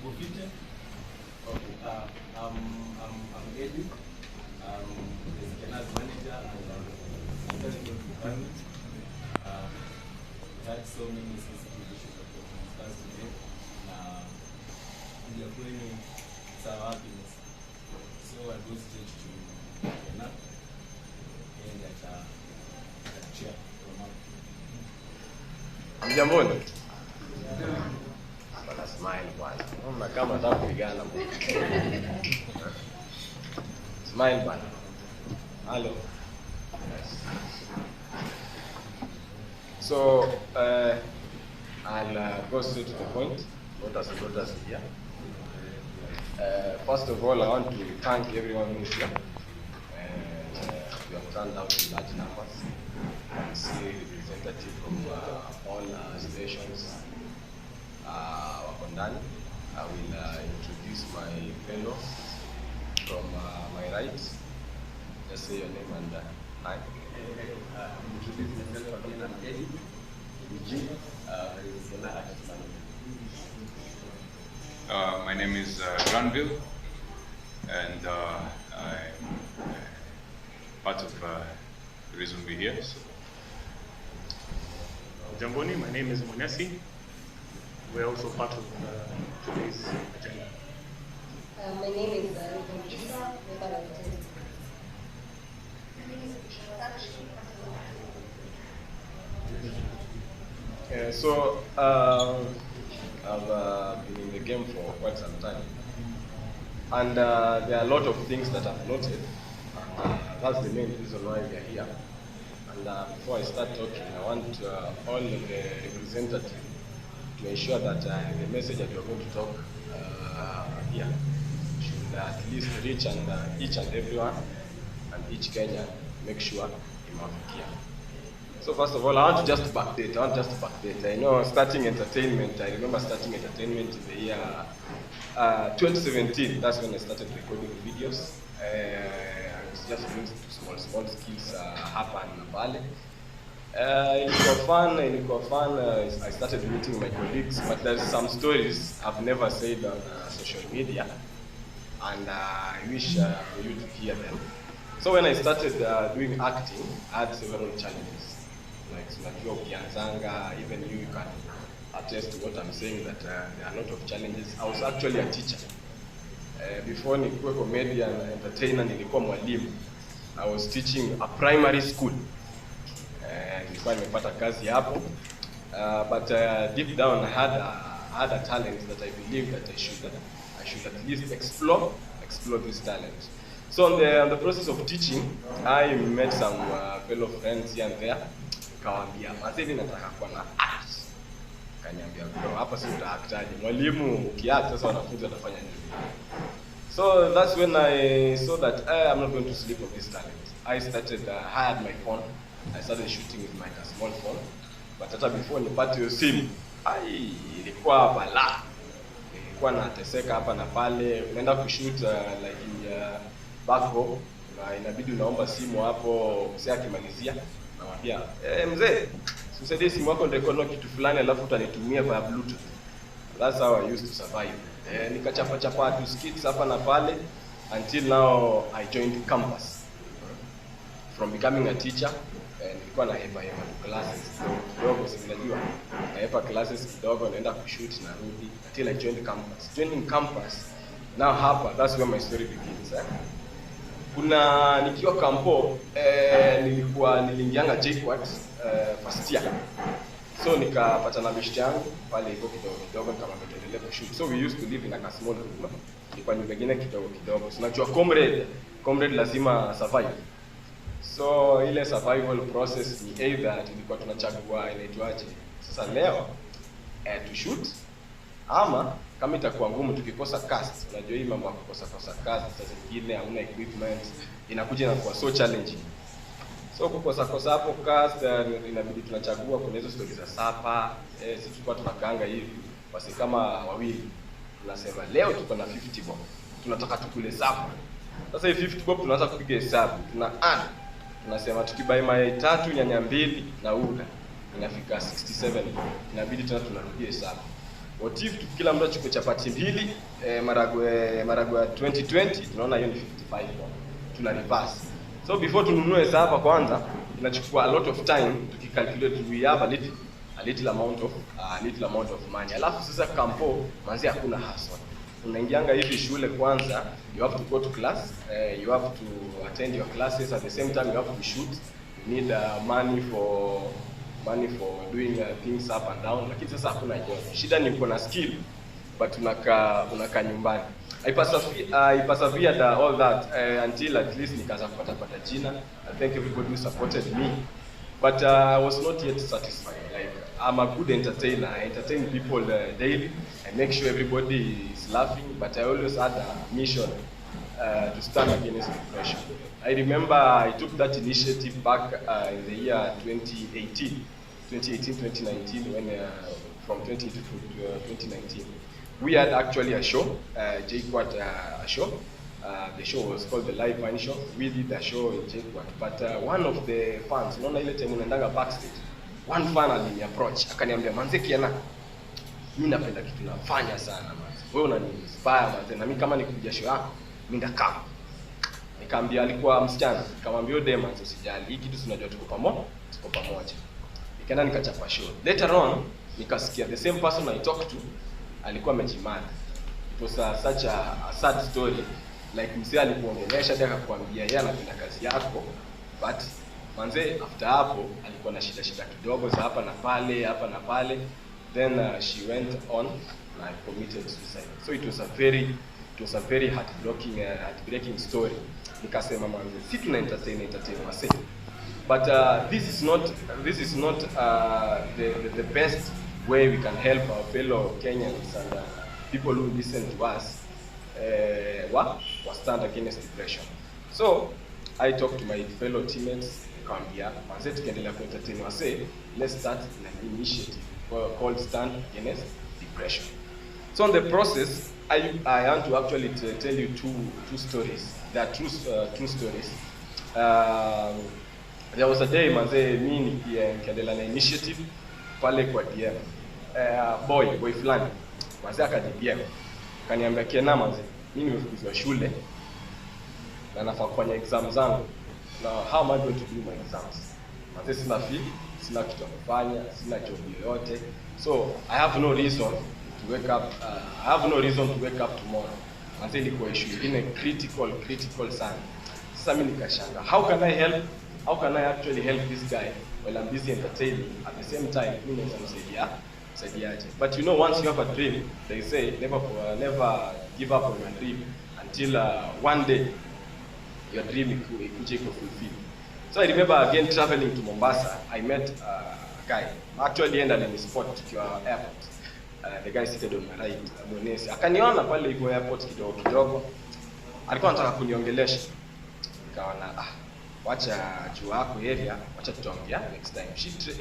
Okay, I'm Eddie. The Kennar's manager and department. We had so many sensitive issues that we discussed today. We are going it's our happiness. So I go straight to Kennar and that chair from Mjamboni. Bana smile bwana. Unaona kama nataka kupigana bwana. Smile bwana. Hello. Yes. So I'll go straight to the point. What has brought us here? First of all, I want to thank everyone who is here. You have turned out in large numbers. I see representatives from all stations. Wako ndani. I will introduce my fellow from my right. Just say your name and hi. introduce myself again. I'm Eddie. My name is Granville, and I'm part of the reason we're here. So. Jamboni, my name is Munesi. We're also part of today's agenda. My name is Lisa. So I've been in the game for quite some time, and there are a lot of things that I've noted. That's the main reason why we are here. And before I start talking, I want all the representatives to ensure that the message that we are going to talk here should at least reach each and everyone and each Kenyan, make sure imewafikia. So first of all, I want to just backdate. I know starting entertainment, I remember starting entertainment in the year 2017. That's when I started recording videos. I was just doing small skills hapa na pale. Ilikuwa fun. I started meeting my colleagues, but there's some stories I've never said on social media, and I wish for you to hear them. So when I started doing acting, I had several challenges. Like Sunakio Kianzanga, even you can attest to what I'm saying, that there are a lot of challenges. I was actually a teacher. Before nikuwe comedian entertainer, nilikuwa mwalimu. I was teaching a primary school. Nilikuwa nimepata kazi hapo. But deep down I had a talent that I believe that I should at least explore this talent. So on the process of teaching, I met some fellow friends here and there. Kawambia, mazeni nataka kuwa na act. Kaniambia, bro, hapa si utaactaje. Mwalimu ukiact sasa wanafunzi watafanya nini? So that's when I saw that I'm not going to sleep on this talent. I hired my phone. I started shooting with my small phone. But hata before nipate hiyo simu, ilikuwa balaa. Nilikuwa nateseka hapa na pale. Unaenda kushoot like back home. Na inabidi unaomba simu hapo, mzee akimalizia. Namwambia, mzee, usisaidie simu yako ndio kitu fulani alafu utanitumia via Bluetooth. That's how I used to survive. Nikachapa tu skits hapa na pale until now I joined campus. From becoming a teacher, nilikuwa na hepa classes kidogo, sinajua na hepa classes kidogo, naenda kushoot na rudi until I joined campus. Joining campus, now hapa, that's where my story begins. Kuna nikiwa kampo niliingianga JKUAT first year. So nikapata na bishti yangu pale iko kidogo kama tuendelee kushoot. So we used to live in a small room. Ilikuwa nyumba nyingine kidogo. So unajua comrade lazima survive. So ile survival process ni either tulikuwa tunachagua inaitwaje. Sasa leo to shoot ama kama itakuwa ngumu tukikosa cast. Unajua hii mambo ya kukosa cast sasa zingine hauna equipment inakuja na kuwa so challenging. So kukosa hapo cast inabidi tunachagua kuna hizo stories za sapa. Sisi tulikuwa tunakaanga hivi basi kama wawili. Tunasema leo tuko na 50 bob. Tunataka tukule sapa. Sasa hii 50 bob tunaanza kupiga hesabu. Tunasema tukibai mayai 3 nyanya 2 na unga inafika 67. Inabidi tena tunarudia hesabu. What if kila mtu achukue chapati mbili, maragwe ya 2020, tunaona hiyo ni 55 bob. Tuna reverse. So before tununue hapa kwanza, inachukua a lot of time tukicalculate, we have a little amount of money. Alafu sasa kampo manzi hakuna hustle. Unaingianga hivi shule kwanza, you have to go to class, you have to attend your classes, at the same time you have to shoot. You need money for doing things up and down. Lakini sasa hakuna job. Shida ni uko na skill but unaka nyumbani. I persevered all that until at least nikaanza kupata jina. I thank everybody who supported me. But I was not yet satisfied. Like, I'm a good entertainer. I entertain people daily. I make sure everybody is laughing. But I always had a mission to stand against depression. I remember I took that initiative back in the year 2018, 2019, when from 2018 to 2019. We had actually a show, JQuat a show. The show was called the Live Wine Show. We did a show in JQuat, but one of the fans, unaona ile time unaendaga backstage, one fan aliniapproach, akaniambia, manze Kennar, mimi napenda kitu nafanya sana manze. Wewe unani-inspire manze, na mimi kama nikuja show yako, mimi ndakam. Nikamwambia, alikuwa msichana, nikamwambia dem manze, usijali, hii kitu tunajua tuko pamoja. Nikaenda nikachapa show. Later on, nikasikia the same person I talked to alikuwa amejimada. It was such a sad story. Like mzee alikuongelesha hadi akakwambia yeye anapenda kazi yako, but manze after hapo alikuwa na shida kidogo za hapa na pale. Then she went on and committed suicide. So it was a very heartbreaking story. Nikasema manze, si tuna entertain wase. But this is not the best way we can help our fellow Kenyans and people who listen to us stand against depression. So I talked to my fellow teammates, Kambia, manze tukiendelea kuentertain wase, let's start an initiative called Stand Against Depression. So in the process, I want to actually tell you two stories. They are true stories. There was a day manze mimi nikiendelea na initiative pale kwa DM. Boy fulani manze akadm kaniambia, Kennar manze, mimi nimefukuzwa shule na nafaa kufanya exam zangu. Now how am I going to do my exams? Manze sina kitu ya kufanya, sina job yoyote. So I have no reason to wake up tomorrow. Manze ilikuwa issue in a critical sana. Sasa mimi nikashanga, how can I actually help this guy while I'm busy entertaining? At the same time, mimi nitamsaidiaje? But you know, once you have a dream, they say never give up on your dream until one day your dream ikuje fulfilled. So I remember again traveling to Mombasa. I met a guy. Actually ended in the spot to your airport. The guy seated on my right, Monesi. Akaniona pale hivyo airport kidogo. Alikuwa anataka kuniongelesha. Nikaona wacha juu yako area, wacha tutaongea next time.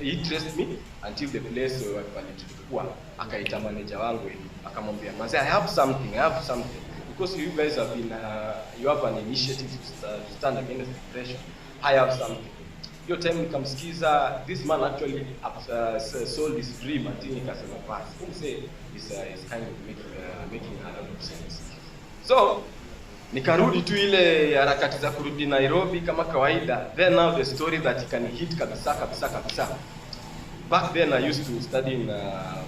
He traced me until the place where tulikuwa. Akaita manager wangu hivi, akamwambia, "Manze, I have something because you guys have been you have an initiative to stand against depression. I have something." Your time nikamsikiza, this man actually sold his dream until nikasema pass. Say is kind of making a lot of sense. So nikarudi tu ile harakati za kurudi Nairobi kama kawaida. Then now the story that can hit kabisa. Back then I used to study in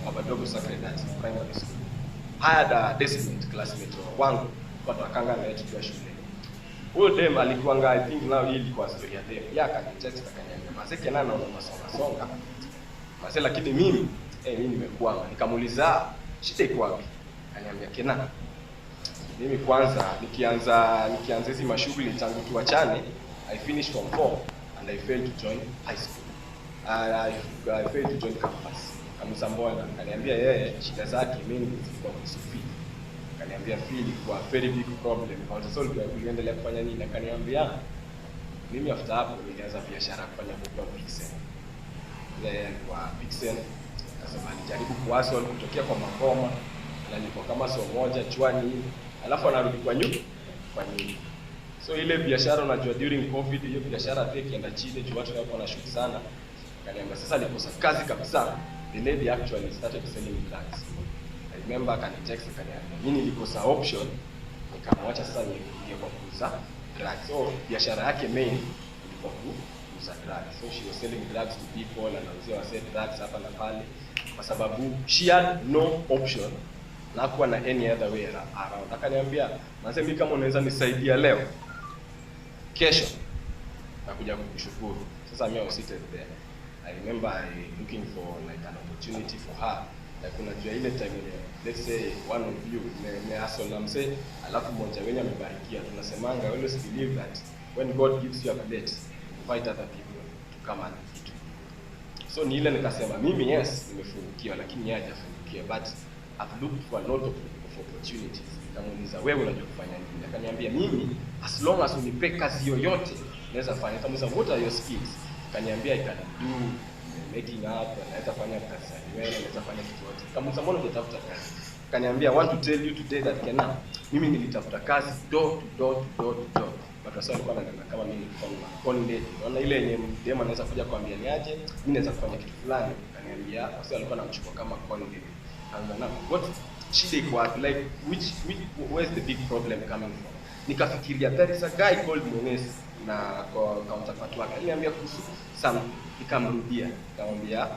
Babadogo Sacred Heart Primary School. I had a classmate wangu watu wakanga na yetu kwa shule. Huyo dem alikuanga, I think now hii ilikuwa story ya dem. Yeye akanitext akaniambia, "Manze Kennar, naona unasonga. Manze lakini mimi nimekwama." Nikamuuliza, "Shida iko wapi?" Akaniambia, "Kennar, mimi kwanza nikianza hizi mashughuli tangu tuachane, I finished from 4 and I failed to join high school. I failed to join campus." Kamsambona akaniambia yeye shida zake mimi zilikuwa kusufi. Akaniambia feel kwa very big problem. Kwa sababu kuendelea kufanya nini? Akaniambia mimi after hapo nilianza biashara kufanya kwa Pixel. Kwa Pixel akasema alijaribu kuhustle kutokea kwa makoma na niko kama so moja chwani, alafu anarudi kwa nyumba. So ile biashara unajua during COVID hiyo biashara pia ikienda chini juu watu walikuwa wanashuka sana. Akaniambia sasa nikosa kazi kabisa. The lady actually started selling drugs. remember akanitext akaniambia mimi nilikosa option, nikamwacha sasa niingie kwa kuuza drugs. So biashara yake main ilikuwa kuuza drugs. So she was selling drugs to people, anauzia wase drugs hapa na pale, kwa sababu she had no option na hakuwa na any other way around. Akaniambia, "Manze mimi kama unaweza nisaidia leo, kesho nakuja kukushukuru." Sasa mimi I was seated there. I remember looking for like an opportunity for her. Like unajua ile time ile, let's say one of you me hustle na mse, alafu mmoja wenu amebarikia. Tunasemanga always believe that when God gives you a plate, invite other people to come and eat. So ni ile nikasema mimi yes nimefungukiwa, lakini yeye hajafungukia, but I've looked for a lot of opportunities. Nikamuuliza wewe unajua kufanya nini? Akaniambia mimi as long as unipe kazi yoyote naweza fanya. Nikamuuliza what are your skills? Akaniambia I can do making up, naweza fanya kazi za nywele, naweza fanya kitu yote. Nikamuuliza mbona unatafuta kazi? Akaniambia I want to tell you today that Kennar, mimi nilitafuta kazi door to door. Watu sasa walikuwa wananiambia kama mimi nilikuwa conde. Unaona ile yenye demo anaweza kuja kuambia niaje, mimi naweza kufanya kitu fulani. Akaniambia wao walikuwa wanamchukua kama conde. And now what shida iko wapi, like where's the big problem coming from? Nikafikiria there is a guy called Mones na kwa counterpart wake aliniambia kuhusu something, nikamrudia nikamwambia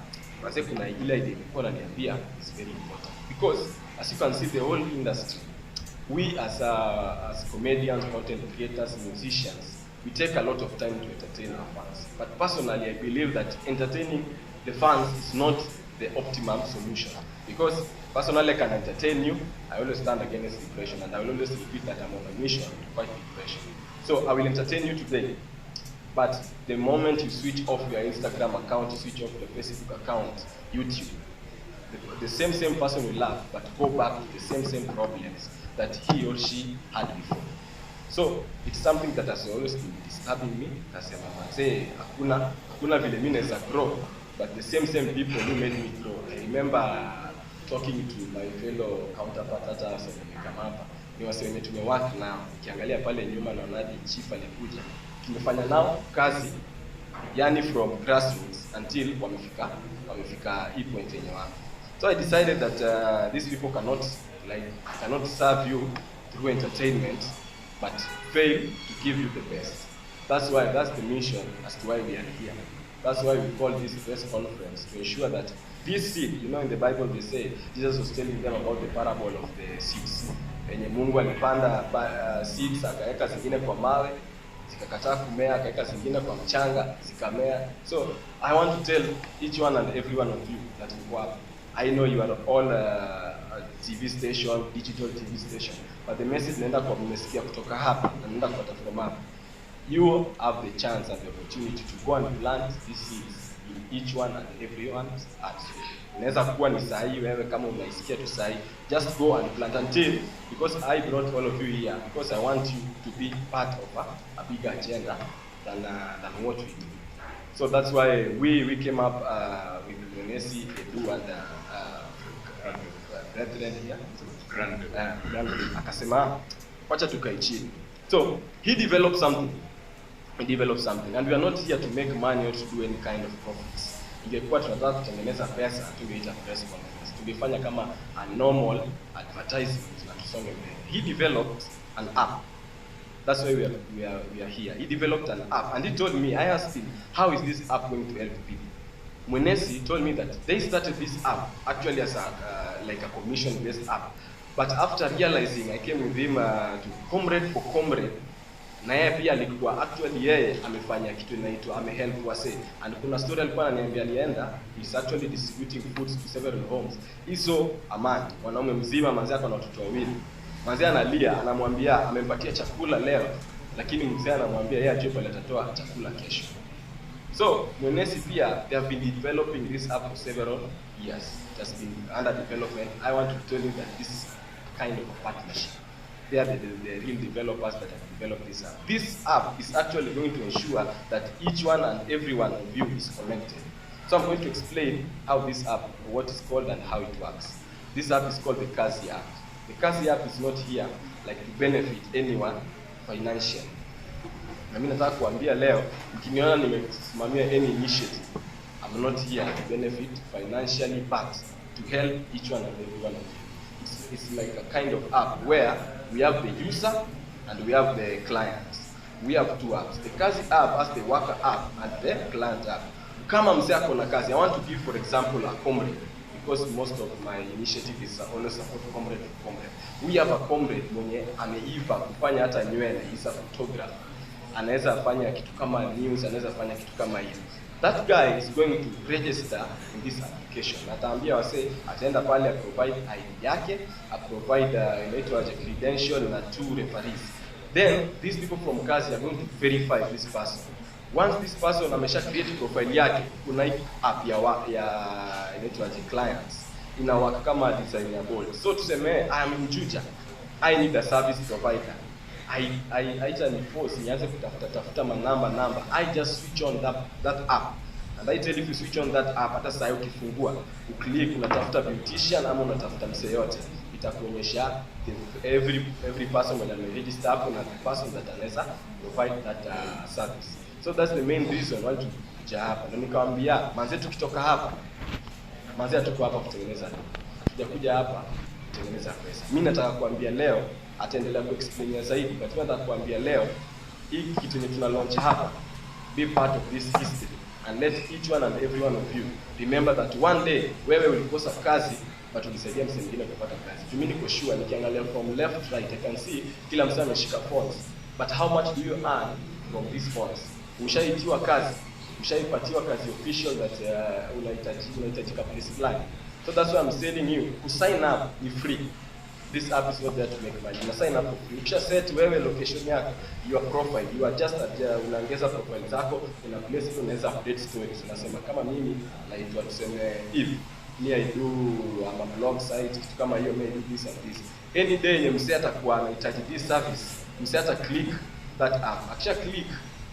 basi kuna ile idea ilikuwa ananiambia is very important, because as you can see the whole industry, we as comedians, content creators, musicians, we take a lot of time to entertain our fans. But personally I believe that entertaining the fans is not the optimum solution, because personally I can entertain you, I always stand against depression, and I will always repeat that I'm on a mission to fight depression. So I will entertain you today, but the moment you switch off your Instagram account, you switch off your Facebook account, YouTube, the same person will laugh, but go back to the same problems that he or she had before. So it's something that has always been disturbing me. Kasema manze hakuna vile mimi naweza grow, but the same people who made me grow. I remember talking to my fellow counterpart hata sasa kama hapa. Ni wase wenye tumework nao. Ukiangalia pale nyuma na Nadi Chief alikuja. Tumefanya nao kazi yani from grassroots until wamefika hii point yenye wako. So I decided that these people cannot serve you through entertainment, but fail to give you the best. That's the mission as to why we are here. That's why we call this press conference, to ensure that this seed, you know, in the Bible they say, Jesus was telling them about the parable of the seeds. Wenye Mungu alipanda seeds, akaweka zingine kwa mawe, zikakataa kumea, akaweka zingine kwa mchanga, zikamea. So I want to tell each one and every one of you that I know you are all TV station, digital TV station, but the message naenda kwa mmesikia kutoka hapa na naenda kupata from hapa. You have the chance and the opportunity to go and plant these seeds in each one and everyone's heart. Inaweza kuwa ni sahihi wewe kama unaisikia tu sahihi, just go and plant until, because I brought all of you here because I want you to be part of a bigger agenda than what we do. So that's why we came up with Monesi, Edu, and brethren here. Granville. Akasema, wacha tukae chini. So he developed something, and we are not here to make money or to do any kind of profits. Ingekuwa tunataka kutengeneza pesa, tungeita press conference. Tungefanya kama a normal advertisement na tusonge mbele. He developed an app. That's why we are here. He developed an app, and he told me, I asked him, how is this app going to help people? Mwenesi told me that they started this app actually as like a commission-based app. But after realizing, I came with him to comrade for comrade. Na yeye pia alikuwa actually yeye amefanya kitu inaitwa amehelp wase, and kuna story alikuwa ananiambia alienda, he's actually distributing foods to several homes. Hizo amani mwanaume mzima manzi yako na watoto wawili, manzi analia, anamwambia amempatia chakula leo, lakini mzee anamwambia yeye ajue pale atatoa chakula kesho. So Monesi pia they have been developing this app for several years. It has been under development. I want to tell you that this is kind of a partnership. They are the real developers that have developed this app. This app is actually going to ensure that each one and every one of you is connected. So I'm going to explain how this app, what it's called and how it works. This app is called the Kazi app. The Kazi app is not here like to benefit anyone financially. Na mimi nataka kuambia leo, mkiniona nimesimamia any initiative, I'm not here to benefit financially, but to help each one and every one of you. it's like a kind of app where we have the user and we have the client. We have two apps. The Kazi app has the worker app and the client app. Kama mzee ako na kazi, I want to give, for example, a comrade, because most of my initiative is always support comrade to comrade. We have a comrade mwenye ameiva kufanya hata nywele, is a photographer. Anaweza fanya kitu kama news, anaweza fanya kitu kama hiyo. That guy is going to register in this application. Ataambia wase, ataenda pale, provide ID yake, provide inaitwaje credential na 2 referees. Then these people from Kazi are going to verify this person. Once this person amesha create profile yake, kuna app ya inaitwaje clients. Ina work kama designer board. So tuseme I am in Juja. I need a service provider. I just force nianze kutafuta number. I just switch on that app. And I tell you, if you switch on that app, hata sasa ukifungua, uklik unatafuta beautician ama unatafuta msee yote, itakuonyesha every person when I'm register hapo na the person that anaweza provide that service. So that's the main reason why tuja hapa. Na nikamwambia manze, tukitoka hapa, manze hatuko hapa kutengeneza. Tujakuja hapa kutengeneza pesa. Mimi nataka kuambia leo, ataendelea kuexplain zaidi, but nataka kuambia leo hii kitu yenye tuna launch hapa, be part of this history and let each one and every one of you remember that one day wewe ulikosa kazi but ulisaidia msee mwingine kupata kazi. Mimi niko sure nikiangalia from left right I can see kila msee ameshika phones, but how much do you earn from these phones? Ushaitiwa kazi, ushaipatiwa kazi official that unahitajika place plan. So that's why I'm telling you, to sign up is free. This app is not there to make money. You sign up for free. Ukisha set wewe location yako, your profile, you are just unaongeza profile zako, una place unaweza update stories. Unasema kama mimi naitwa tuseme hivi, me I do a blog site, kitu kama hiyo, may do this and this. Any day yenye msee atakuwa anahitaji this service, msee ata click that app. Akisha click,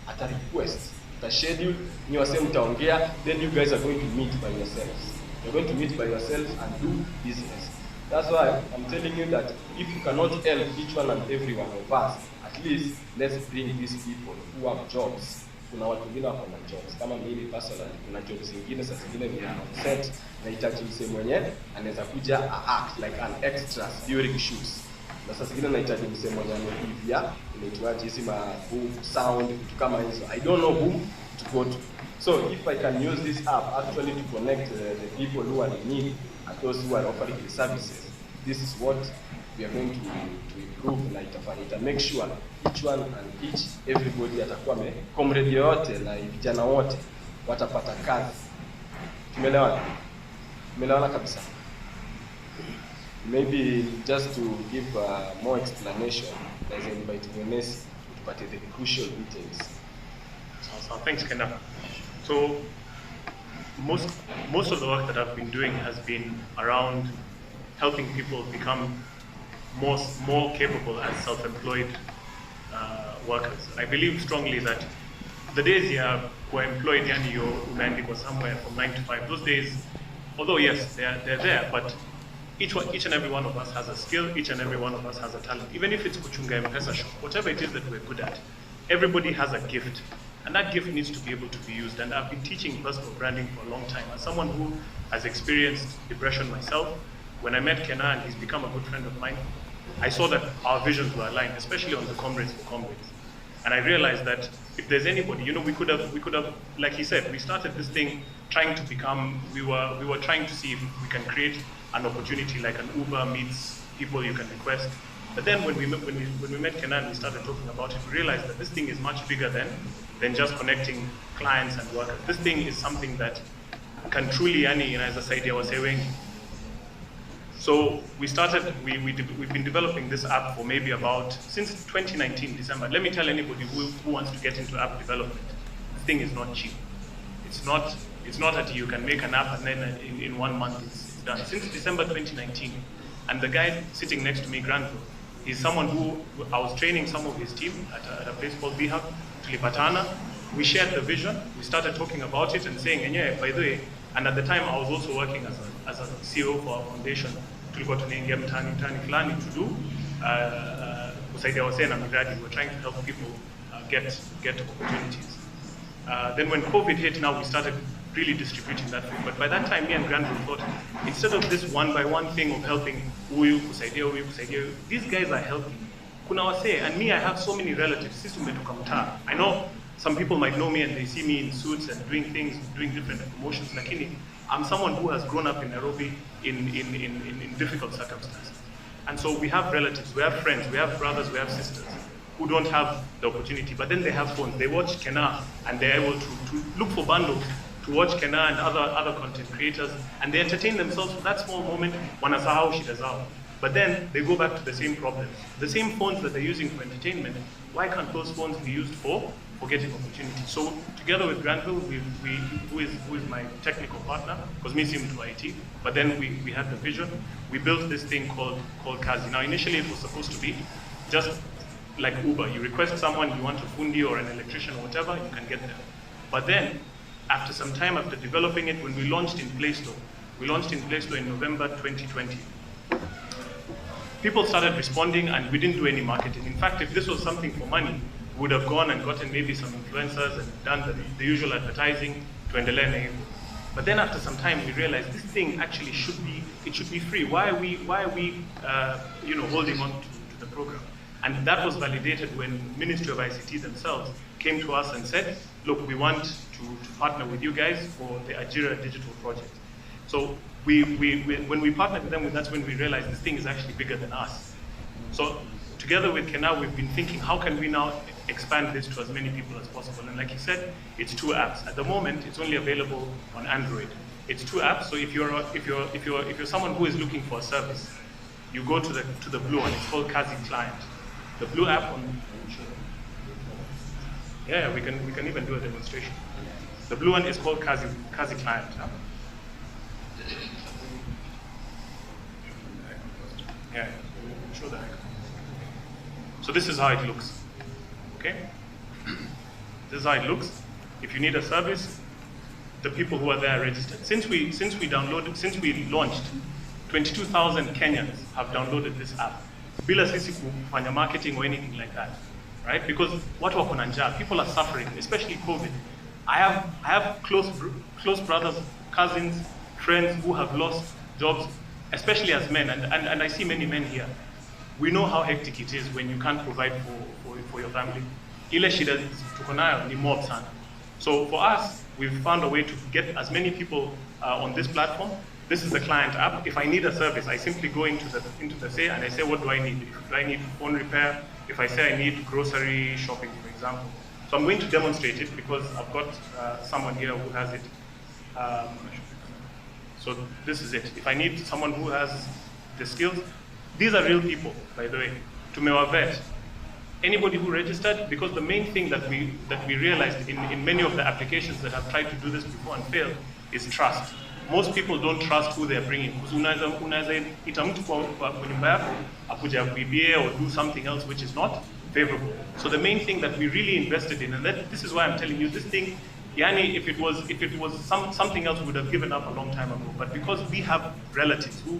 ata request, ata schedule, ni wase mtaongea, then you guys are going to meet by yourselves. You're going to meet by yourselves and do business. That's why I'm telling you that if you cannot help each one and every one of us, at least let's bring these people who have jobs. Kuna watu wengine wako na jobs. Kama mimi personally, kuna jobs zingine sasa zingine ni set na hitaji msee mwenyewe anaweza kuja act like an extra during shoots. Na sasa zingine nahitaji msee mwenyewe anahivia, inaitwaje hizi boom sound vitu kama hizo. I don't know who to go to. So if I can use this app actually to connect the people who are in need and those who are offering the services, this is what we are going to improve na itafanya. Make sure each one and everybody atakuwa comrade yote na vijana wote watapata kazi. Tumeelewana? Tumeelewana kabisa. Maybe just to give more explanation, as I invite Messi to put the crucial details. So thanks, Kennar. So most of the work that I've been doing has been around helping people become more capable as self-employed workers. I believe strongly that the days you are employed and you're somewhere from 9 to 5, those days, although yes, they're there, but each and every one of us has a skill, each and every one of us has a talent. Even if it's kuchunga M-Pesa shop, whatever it is that we're good at, everybody has a gift. And that gift needs to be able to be used. And I've been teaching personal branding for a long time. As someone who has experienced depression myself, when I met Kennar and he's become a good friend of mine, I saw that our visions were aligned, especially on the comrades for comrades. And I realized that if there's anybody, we could have, like he said, we started this thing trying to become, we were trying to see if we can create an opportunity like an Uber meets people you can request. But then when we met Kennar and we started talking about it, we realized that this thing is much bigger than just connecting clients and workers. This thing is something that can truly, as a side I was saying. So we started, we've been developing this app for maybe since 2019, December. Let me tell anybody who wants to get into app development, this thing is not cheap. It's not that you can make an app and then in 1 month it's done. Since December 2019, and the guy sitting next to me, Granville, he's someone who, I was training some of his team at a place called Bihag, Tulipatana. We shared the vision, we started talking about it and saying, and yeah, by the way, and at the time I was also working as a CEO for a foundation, tulikuwa tunaingia mtaani fulani to do kusaidia wasee na miradi. We're trying to help people get opportunities. Then when COVID hit, now we started really distributing that food. But by that time, me and Granville thought, instead of this one-by-one thing of helping huyu kusaidia, these guys are helping. Kuna wase, and me, I have so many relatives. Sisi tumetoka mtaa. I know some people might know me and they see me in suits and doing things, doing different promotions. Lakini, I'm someone who has grown up in Nairobi in difficult circumstances. And so we have relatives, we have friends, we have brothers, we have sisters who don't have the opportunity, but then they have phones. They watch Kennar and they're able to look for bundles to watch Kennar and other content creators, and they entertain themselves for that small moment, wanasahau shida zao. But then they go back to the same problems. The same phones that they're using for entertainment, why can't those phones be used for getting opportunity? So together with Granville, who is my technical partner, because me seem to IT, but then we had the vision. We built this thing called Kazi. Now initially it was supposed to be just like Uber. You request someone, you want a fundi or an electrician or whatever, you can get them. But then, after some time, after developing it, when we launched in Play Store, in November 2020, people started responding and we didn't do any marketing. In fact, if this was something for money, we would have gone and gotten maybe some influencers and done the usual advertising to endelea na hivyo. But then after some time, we realized this thing actually should be free. Why are we holding on to the program? And that was validated when Ministry of ICT themselves came to us and said, look, we want to partner with you guys for the Algeria digital project. So when we partnered with them, that's when we realized this thing is actually bigger than us. So together with Kennar, we've been thinking, how can we now expand this to as many people as possible? And like you said, it's 2 apps. At the moment, it's only available on Android. It's 2 apps. So if you're someone who is looking for a service, you go to the blue one. It's called Kazi Client. The blue app on. Yeah, we can even do a demonstration. The blue one is called Kazi Client. Yeah, show that. So this is how it looks. Okay? This is how it looks. If you need a service, the people who are there are registered. Since we launched, 22,000 Kenyans have downloaded this app. Bila sisi kufanya marketing or anything like that, right? Because watu wako na njaa, people are suffering, especially COVID. I have close brothers, cousins, friends who have lost jobs, especially as men, and I see many men here. We know how hectic it is when you can't provide for your family. Ile shida tuko nayo ni mob sana. So for us, we've found a way to get as many people on this platform. This is the client app. If I need a service, I simply go into the say and I say, what do I need? Do I need phone repair? If I say I need grocery shopping, for example. So I'm going to demonstrate it because I've got someone here who has it. So this is it. If I need someone who has the skills, these are real people, by the way. Tumewa vet. Anybody who registered, because the main thing that we realized in many of the applications that have tried to do this before and failed is trust. Most people don't trust who they're bringing. Because unaweza ita mtu kwa nyumba yako akuja kuibia or do something else which is not favorable. So the main thing that we really invested in, and this is why I'm telling you, this thing, yani, if it was something else, we would have given up a long time ago. But because we have relatives who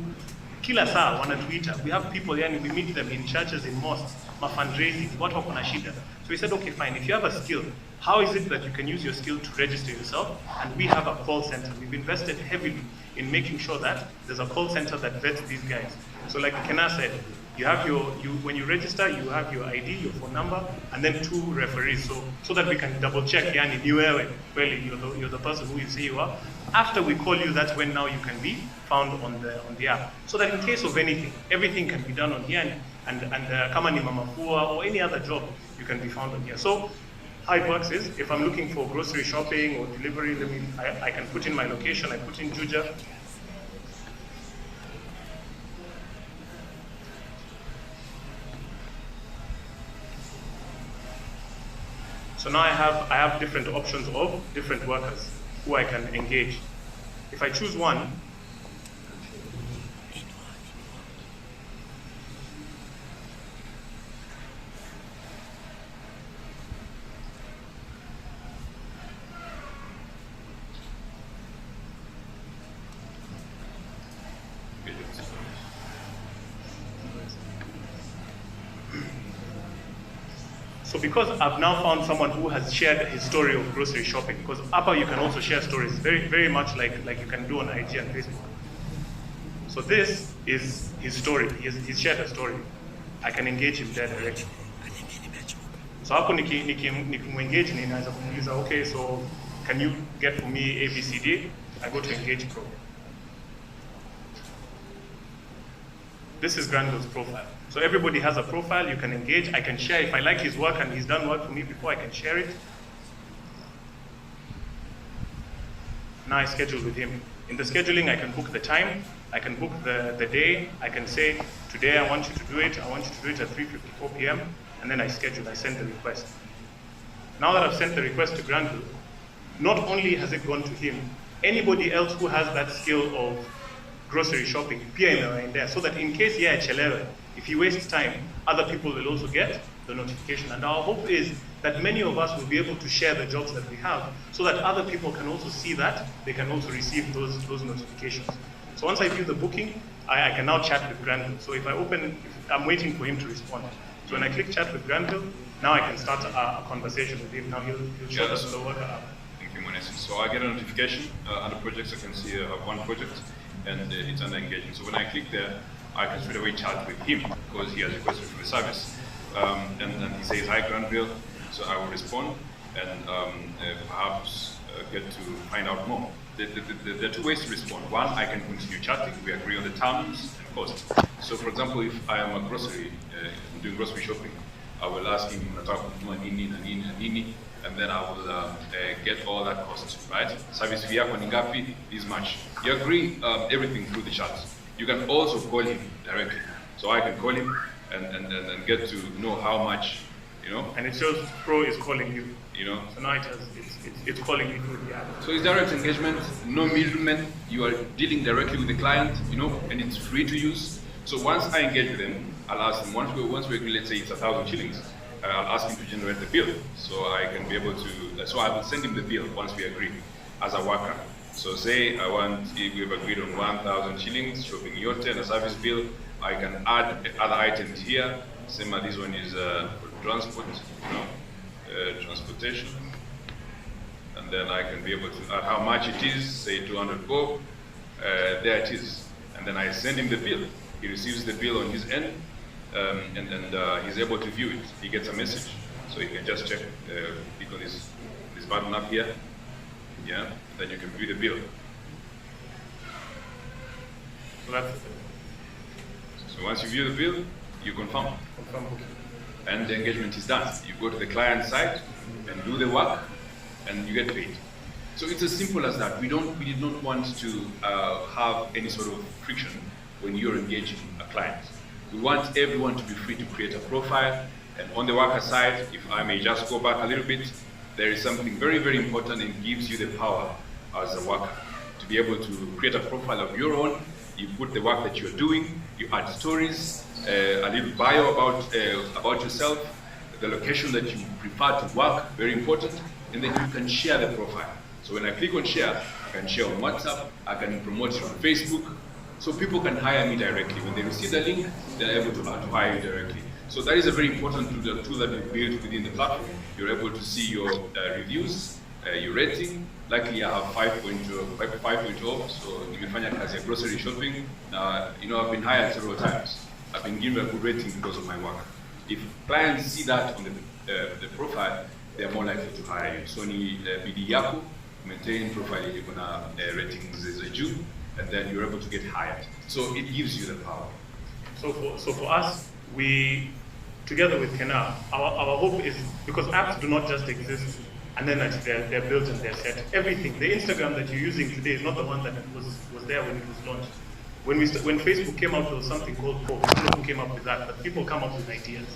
kila saa wanatuita, we have people, yani, we meet them in churches, in mosques, fundraising, watu wako na shida. So we said, okay, fine, if you have a skill, how is it that you can use your skill to register yourself? And we have a call center. We've invested heavily in making sure that there's a call center that vets these guys. So like Kennar said, you have when you register, you have your ID, your phone number, and then 2 referees. So that we can double check, yani, you're the person who you say you are. After we call you, that's when now you can be found on the app. So that in case of anything, everything can be done on here, and kama ni mama fua or any other job, you can be found on here. So how it works is, if I'm looking for grocery shopping or delivery, I can put in my location, I put in Juja. So now I have different options of different workers who I can engage. If I choose one, So because I've now found someone who has shared his story of grocery shopping, because Upper you can also share stories, very much like you can do on IG and Facebook. So this is his story. He's shared a story. I can engage him there directly. So hapo nikimuengage ninaweza kumuuliza, okay, so can you get for me ABCD? I go to Engage Pro. This is Granville's profile. So everybody has a profile, you can engage, I can share. If I like his work and he's done work for me before, I can share it. Now I schedule with him. In the scheduling, I can book the time, I can book the day, I can say, today I want you to do it, I want you to do it at 3:54 p.m., and then I schedule, I send the request. Now that I've sent the request to Granville, not only has it gone to him, anybody else who has that skill of grocery shopping, pia in there, so that in case chelewe, if he wastes time, other people will also get the notification. And our hope is that many of us will be able to share the jobs that we have, so that other people can also see that, they can also receive those notifications. So once I view the booking, I can now chat with Granville. So if I open, I'm waiting for him to respond. So when I click chat with Granville, now I can start a conversation with him. Now he'll show us the worker app. Thank you, Monesi. So I get a notification under projects. I can see I have one project, and it's under engagement. So when I click there, I can straight away chat with him because he has requested for the service. And he says, hi, Granville. So I will respond and perhaps get to find out more. There are two ways to respond. One, I can continue chatting. We agree on the terms and cost. So for example, if I am a grocery, doing grocery shopping, I will ask him, and then I will get all that cost, right? Service fee yako ni ngapi, this much. You agree everything through the chat. You can also call him directly. So I can call him and get to know how much, you know. And it shows Pro is calling you. You know. So now it's calling you through the app. So it's direct engagement, no middleman. You are dealing directly with the client, you know, and it's free to use. So once I engage with them, I'll ask them, once we agree, let's say it's 1,000 shillings, I'll ask him to generate the bill. So I can be able to, so I will send him the bill once we agree as a worker. So say we've agreed on 1,000 shillings, shopping yote and a service bill. I can add other items here. Same as this one is for transport, you know, transportation. And then I can be able to add how much it is, say 200 bob, there it is. And then I send him the bill. He receives the bill on his end, and he's able to view it. He gets a message. So he can just check, click on this button up here, yeah, then you can view the bill. So once you view the bill, you confirm. And the engagement is done. You go to the client side and do the work, and you get paid. So it's as simple as that. We did not want to have any sort of friction when you're engaging a client. We want everyone to be free to create a profile. And on the worker side, if I may just go back a little bit, there is something very, very important and gives you the power as a worker to be able to create a profile of your own. You put the work that you're doing, you add stories, a little bio about yourself, the location that you prefer to work, very important, and then you can share the profile. So when I click on share, I can share on WhatsApp, I can promote it on Facebook, so people can hire me directly. When they receive the link, they're able to hire you directly. So that is a very important tool that we built within the platform. You're able to see your reviews, your rating. Luckily, I have 5.0, so nimefanya kazi ya grocery shopping. You know, I've been hired several times. I've been given a good rating because of my work. If clients see that on the profile, they're more likely to hire you. So ni bidii yako, maintain profile yenye kuna ratings za juu, and then you're able to get hired. So it gives you the power. So for us, we, together with Kennar, our hope is, because apps do not just exist and then they're built and they're set. Everything, the Instagram that you're using today is not the one that was there when it was launched. When Facebook came out, there was something called Post. I don't know who came up with that, but people come up with ideas.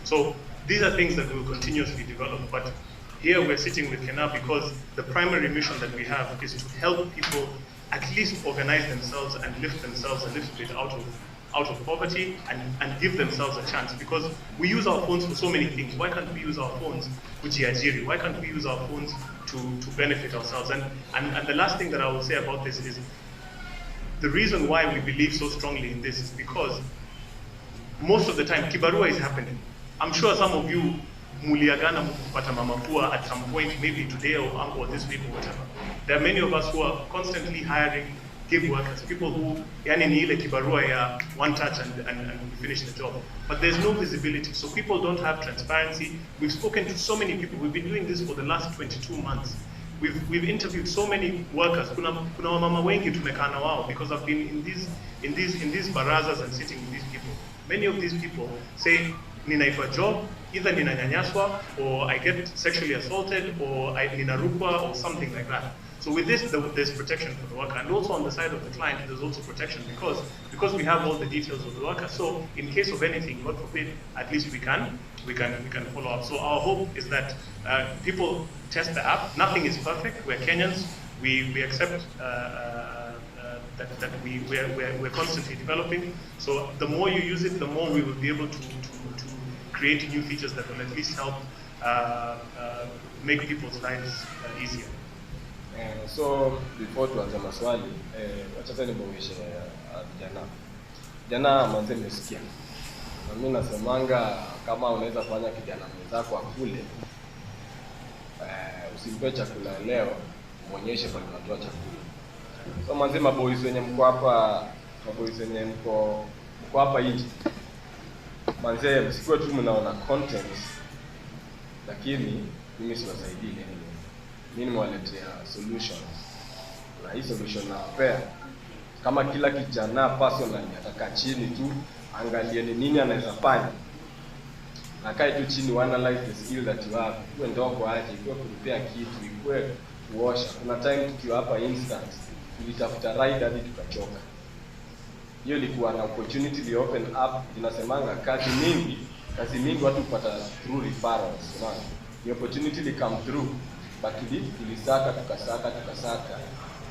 So these are things that will continuously develop. But here we're sitting with Kennar because the primary mission that we have is to help people at least organize themselves and lift themselves a little bit out of poverty and give themselves a chance, because we use our phones for so many things. Why can't we use our phones kujiajiri? Why can't we use our phones to benefit ourselves? And the last thing that I will say about this is the reason why we believe so strongly in this is because most of the time kibarua is happening. I'm sure some of you muliagana kupata mama pua at some point, maybe today or this week or whatever. There are many of us who are constantly hiring gig workers, people who, yani ni ile kibarua ya one touch and finish the job. But there's no visibility, so people don't have transparency. We've spoken to so many people. We've been doing this for the last 22 months. We've interviewed so many workers. Kuna wamama wengi tumekaa na wao because I've been in these barazas and sitting with these people. Many of these people say, ninaifa job, either ninanyanyaswa, or I get sexually assaulted, or ninarukwa, or something like that. So with this, there's protection for the worker, and also on the side of the client, there's also protection because we have all the details of the worker. So in case of anything, God forbid, at least we can follow up. So our hope is that people test the app. Nothing is perfect. We're Kenyans. We accept that we're constantly developing. So the more you use it, the more we will be able to create new features that will at least help make people's lives easier. So before tuanze maswali, wacha tena niboreshe vijana manze mmesikia. Na mimi nasemanga kama unaweza fanya kijana mwenzako akule, usimpe chakula leo, muonyeshe pale unatoa chakula. So manze maboys wenye mko hapa, mko hapa nje. Manze msikuwe tu mnaona content, lakini mimi siwasaidii nini. Mimi nimewaletea solutions. Na hii solution nawapea. Kama kila kijana personally atakaa chini tu, angalie ni nini anaweza fanya. Na kae tu chini analyze the skill that you have. Iwe ndogo aje, iwe kuripea kitu, iwe kuosha. Kuna time tukiwa hapa instance, tulitafuta ride hadi tukachoka. Hiyo ilikuwa na opportunity li open up, inasemanga kazi mingi watu kupata through referrals, unaona. The opportunity li come through, but tulisaka tukasaka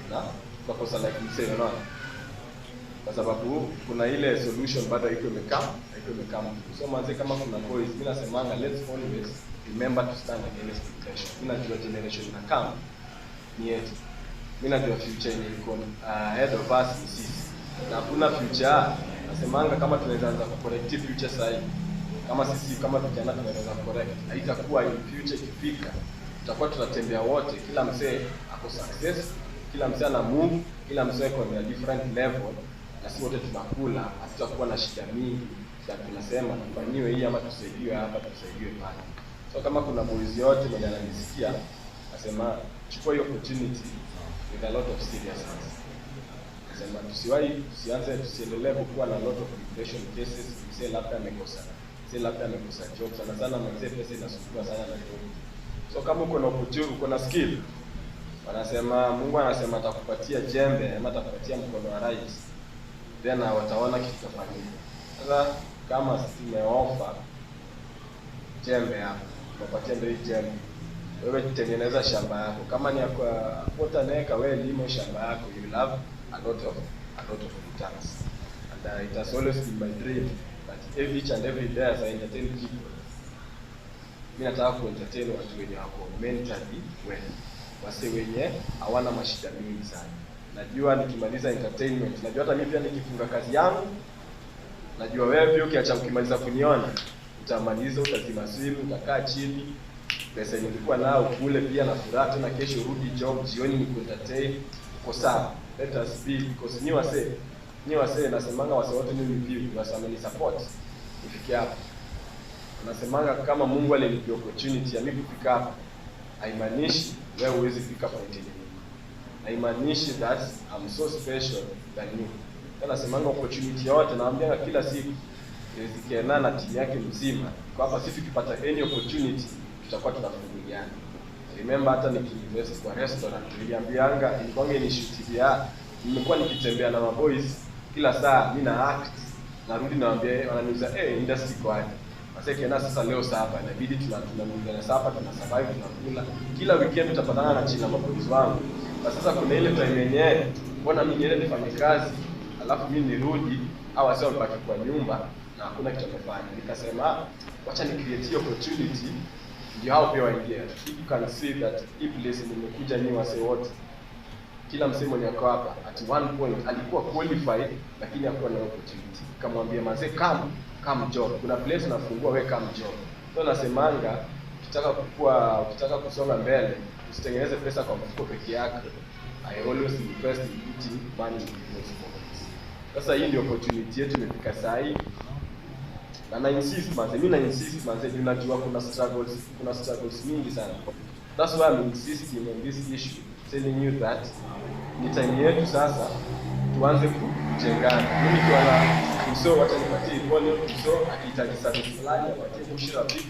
na tukakosa like msee, unaona. Kwa sababu kuna ile solution bado haiko imekaa. So manze kama kuna boys, mimi nasemanga let's always remember to stand against depression. Mimi najua generation na kama ni yetu. Mimi najua future iko ahead of us ni sisi. Na kuna future, nasemanga kama tunaweza anza ku correct future sasa. Kama vijana tunaweza correct. Haitakuwa in future ikifika. Tutakuwa tunatembea wote, kila msee ako success, kila msee ana move, kila msee ako na different level, na sisi wote tunakula, hatutakuwa na shida mingi. Sasa tunasema tufanyiwe hii ama tusaidiwe hapa, tusaidiwe pale. So kama kuna boys yote mwenye ananisikia, nasema chukua hiyo opportunity with a lot of seriousness. Nasema tusiendelee kuwa na lot of depression cases, msee labda amekosa job, sana mzee pesa inasumbua sana na job. So kama uko na opportunity, uko na skill, Mungu anasema atakupatia jembe ama atakupatia mkono wa right, then wataona kitu kifanyika. Sasa kama tumeofa jembe hapo, tunapatia ndio jembe. Wewe tengeneza shamba yako. Kama ni kwa pota neka, wewe limo shamba yako, you will have a lot of returns. And it has always been my dream that each and every day as I entertain people, mimi nataka kuentertain watu wenye wako mentally well, wase wenye hawana mashida mingi sana. Najua nikimaliza entertainment, najua hata mimi pia nikifunga kazi yangu, najua wewe pia ukiacha ukimaliza kuniona, utamaliza, utazima simu, utakaa chini, pesa nilikuwa nao kule pia na furaha, tena kesho rudi job, jioni ni entertain, uko sawa. Let us be, because ni wase nasemanga wase wote mimi pia wasameni support ifike hapo. Nasemanga kama Mungu alinipa opportunity ya mimi kufika hapa, haimaanishi wewe huwezi fika point ile. Haimaanishi that I'm so special than you. Nasemanga opportunity yote naambia kila siku Kennar na timu yake mzima, kwa hapa sisi tukipata any opportunity tutakuwa tunafunguliana. Remember hata nikiinvest kwa restaurant, niliambianga ilikuwa ni shoot ya, nimekuwa nikitembea na maboys kila saa, mimi na act narudi naambia wananiuliza industry kwa aje. Sasa Kennar sasa leo hapa inabidi tunamwingana hapa, tunasurvive, tunakula. Kila weekend tutapatana na china maboys wangu. Na sasa kuna ile time yenyewe mbona mimi niende nifanye kazi, alafu mimi nirudi au wasio wabaki kwa nyumba na hakuna kitu kufanya. Nikasema wacha ni create opportunity ndio hao pia waingie. You can see that if place nimekuja ni wase wote, kila msemo ni yako hapa at one point alikuwa qualified lakini hakuwa na opportunity. Kamwambia mazee come job, kuna place nafungua, wewe come job. So nasemanga ukitaka kusonga mbele, usitengeneze pesa kwa mfuko peke yake. I always invest in putting money in people's pockets. Sasa hii ndio opportunity yetu imefika saa hii. Na insist manze, unajua kuna struggles mingi sana. That's why I'm insisting on this issue, telling you that ni time yetu sasa tuanze kujengana. Mimi nikiona so wacha nipatie volume so akihitaji service fulani apatie bushira 50,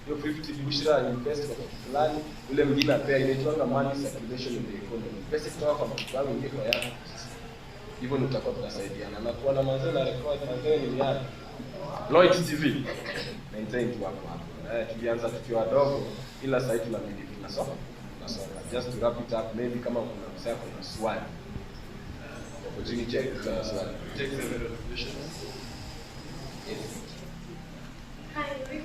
hiyo 50 bushira invest kwa fulani, ule mwingine apea, inaitwa money circulation in the economy. Pesa kutoka kwa mtu wangu ingie kwa yako. Hivyo ndio tutakuwa tunasaidiana. Na kuona manze na record manze ni yake. Lloyd TV maintain tu hapo hapo. Tulianza tukiwa wadogo ila sasa tunabidi tunasoma. Just to wrap it up, maybe kama kuna msako kuna swali. Opportunity check kuna swali. Take the resolution. Yes. Hi, Rick.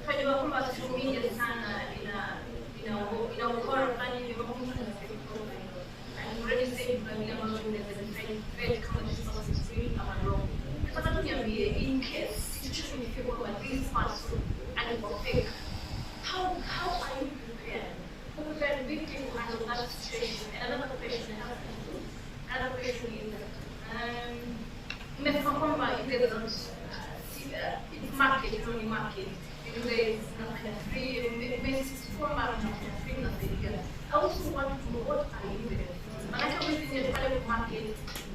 Tunajua kwamba social media sana ina ukora fulani hivi kwa mtu anasema and already said kwa vile ambavyo unaweza define kama this person is real ama wrong. Sasa tuambie in case situation ifike kwa this person and it's fake, how are you prepared? How prepared big people handle that situation? And another question is mmesema kwamba ile market only market because nafanya free messages format nafanya free na saidia. I also want to know what are you doing. Maana hizi ni pale kwa market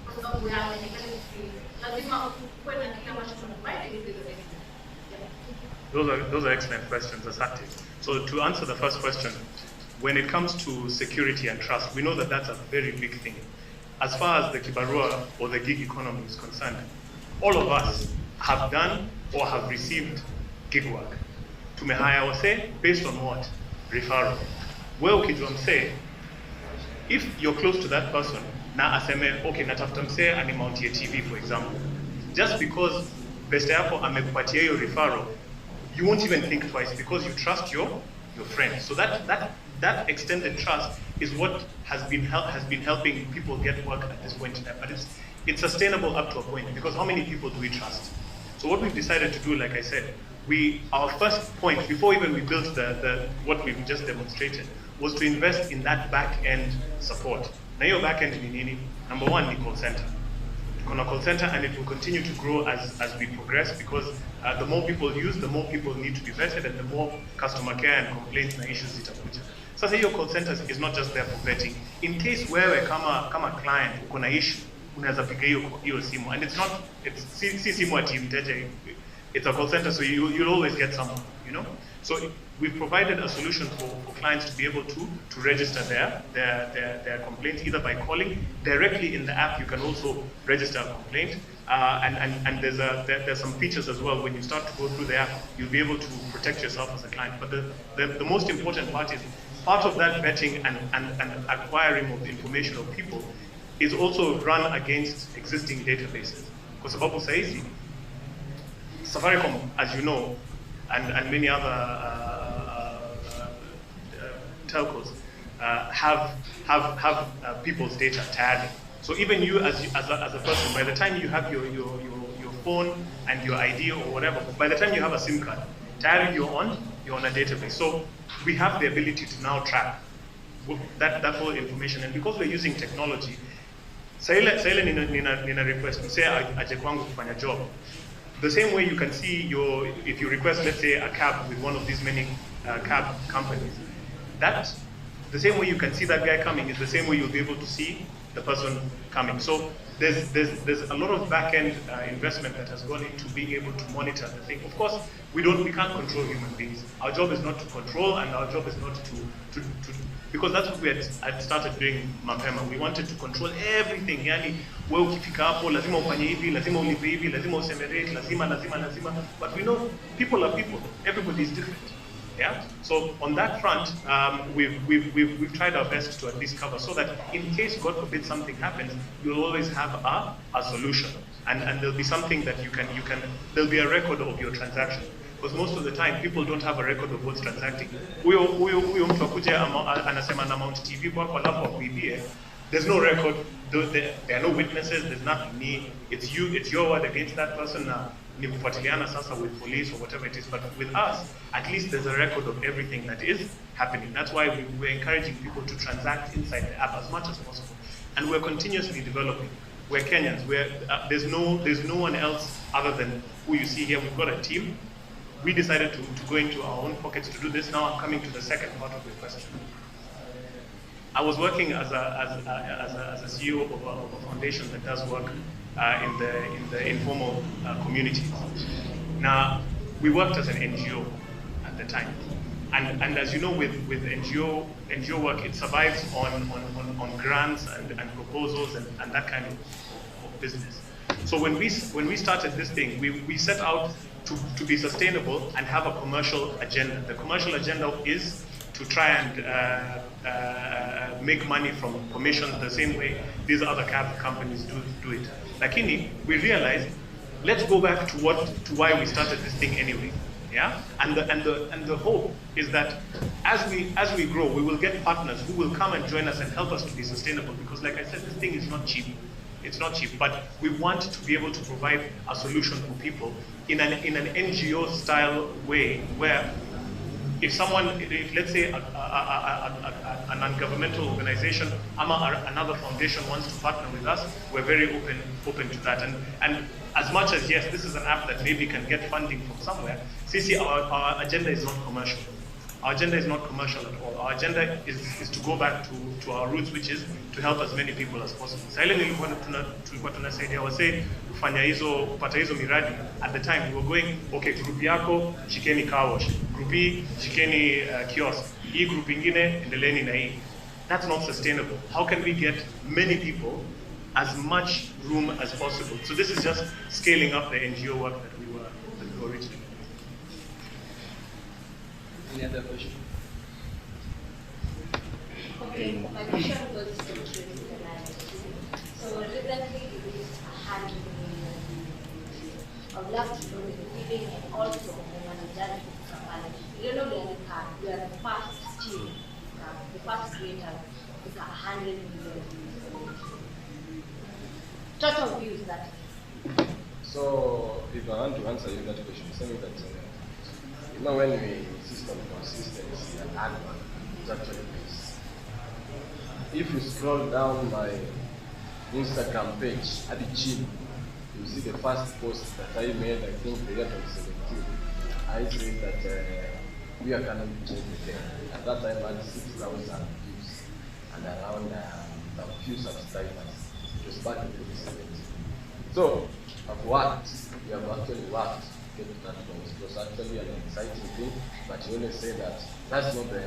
kwa sababu ya ni pale free. Lazima kuwe na kila ambacho tunapata ili Those are excellent questions, Asante. So to answer the first question, when it comes to security and trust, we know that that's a very big thing. As far as the Kibarua or the gig economy is concerned, all of us have done or have received gig work. Tumehaya wase based on what? Referral. Well, ukijua mse, if you're close to that person, na aseme, okay, natafuta mse animauntie TV, for example, just because best yako amekupatia hiyo referral, you won't even think twice because you trust your friend. So that extended trust is what has been helping people get work at this point in time. But it's sustainable up to a point because how many people do we trust? So what we've decided to do, like I said, our first point before even we built the what we've just demonstrated was to invest in that back end support. Now your back end ni nini? Number one, the call center. On a call center, and it will continue to grow as we progress because the more people use, the more people need to be vetted, and the more customer care and complaints and issues zitakuja. Sasa hiyo call center is not just there for vetting. In case wewe kama client uko na issue, unaweza piga hiyo simu, and it's si simu ati mteja, it's a call center, so you'll always get someone, you know. So we've provided a solution for clients to be able to register their complaints either by calling directly in the app. You can also register a complaint, and there's some features as well. When you start to go through the app, you'll be able to protect yourself as a client. But the most important part is part of that vetting and acquiring of the information of people is also run against existing databases. Because sababu saizi Safaricom, as you know, and many other telcos have people's data tagged. So even you as a person, by the time you have your phone and your ID or whatever, by the time you have a SIM card, tagged you're on a database. So we have the ability to now track that whole information, and because we're using technology, saile nina request say aje kwangu kufanya job. The same way you can see if you request, let's say, a cab with one of these many cab companies, the same way you can see that guy coming is the same way you'll be able to see the person coming. So there's a lot of back-end investment that has gone into being able to monitor the thing. Of course, we can't control human beings. Our job is not to control, and our job is not to because that's what we had started doing mapema. We wanted to control everything. Yani, wewe ukifika hapo lazima ufanye hivi, lazima ulipe hivi, lazima useme rate, lazima. But we know people are people. Everybody is different. Yeah. So on that front, we've tried our best to at least cover so that in case God forbid something happens, you'll always have a solution, and there'll be something that you can there'll be a record of your transaction. Because most of the time people don't have a record of what's transacting. Huyo mtu akuja anasema na Mount TV kwa alafu akuibie. There's no record. There are no witnesses. There's nothing. It's your word against that person. ni kufuatiliana sasa with police or whatever it is, but with us, at least there's a record of everything that is happening. That's why we're encouraging people to transact inside the app as much as possible. And we're continuously developing. We're Kenyans. There's no one else other than who you see here. We've got a team. We decided to go into our own pockets to do this. Now I'm coming to the second part of your question. I was working as a CEO of a foundation that does work in the informal community. Now, we worked as an NGO at the time. And as you know, with NGO work, it survives on grants and proposals and that kind of business. So when we started this thing, we set out to be sustainable and have a commercial agenda. The commercial agenda is to try and make money from commissions the same way these other companies do it. Lakini, we realized, let's go back to why we started this thing anyway. Yeah, and the hope is that as we grow, we will get partners who will come and join us and help us to be sustainable. Because, like I said, this thing is not cheap. It's not cheap, but we want to be able to provide a solution for people in an NGO style way, where if let's say a non-governmental organization, another foundation wants to partner with us, we're very open to that. And as much as, yes, this is an app that maybe can get funding from somewhere, our agenda is not commercial. Our agenda is not commercial at all. Our agenda is to go back to our roots, which is to help as many people as possible. Sasa ile tulikuwa tunasaidia wasee kupata hizo miradi. At the time we were going, okay, group yako shikeni car wash, group hii shikeni kiosk, hii group ingine endeleeni na hii. That's not sustainable. How can we get many people as much room as possible? So this is just scaling up the NGO work that we were originally. Any other question? Okay, my question was to Kennar. So recently we released 100 million. I would love to know the feeling and also the managerial support. You know we are the first team, the first creator with 100 million total views that. So if I want to answer you that question, say that when we insist on consistency and hard work, it actually pays. If you scroll down my Instagram page at the gym, you see the first post that I made, I think the year 2017. I said that we are going to change the game. At that time I had 6,000 views and around a few subscribers. It was back in 2017. So I've worked, we have actually worked to get to that point. It was actually an exciting thing, but you always say that that's not the